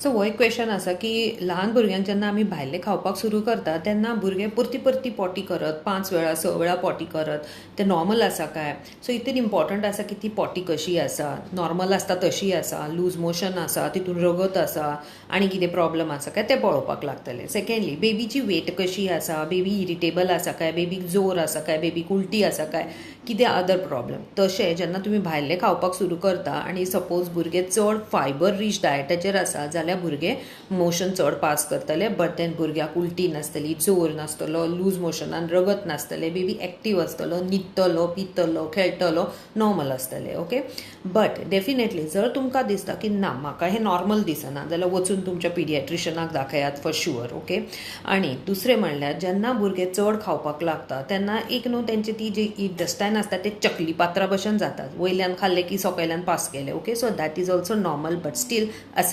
So हो एक question आसा की ल्हान भुरग्यांक जेन्ना आमी भायलें खावपाक सुरू करता तेन्ना भुरगे परती परती पॉटी करत 5 वेळा 6 वेळा पॉटी करत ते नॉर्मल आसा काय. सो इतून इम्पॉर्टंट आसा की ती पॉटी कशी आसा, नॉर्मल आसता तशी आसा, लूज मोशन आसा, तितून रगत आसा आनी कितें प्रॉब्लम आसा काय तें पळोवपाक लागतलें. सेकंडली बेबीची वेट कशी आसा, बेबी इरिटेबल आसा काय, बेबीक जोर आसा काय, बेबीक उलटी आसा काय, कितें अदर प्रॉब्लम. तशें जेन्ना तुमी भायलें खावपाक सुरू करता आनी सपोज भुरगे चड फायबर रीच डायटाचेर आसा जाल्यार भुरगे मोशन चड पास करतले, बट देन भुरग्याक उलटी नासतली, जोर नासतलो, लूज मोशनान रगत नासतले, बेबी एक्टीव आसतलो, न्हिदतलो, पितलो, खेळटलो, नॉर्मल आसतले. ओके. बट डेफिनेटली जर तुमकां दिसता की ना म्हाका हें नॉर्मल दिसना जाल्यार वचून तुमच्या पिडियाट्रिशनाक दाखयात फॉर शुअर. ओके. आनी दुसरें म्हणल्यार जेन्ना भुरगे चड खावपाक लागता तेन्ना एक न्हू तेंची ती जी इंटेस्टायन आसता ते चकली पात्रा भशेन जातात, वयल्यान खाल्ले की सकयल्यान पास केले. Okay. So that is also normal but still असे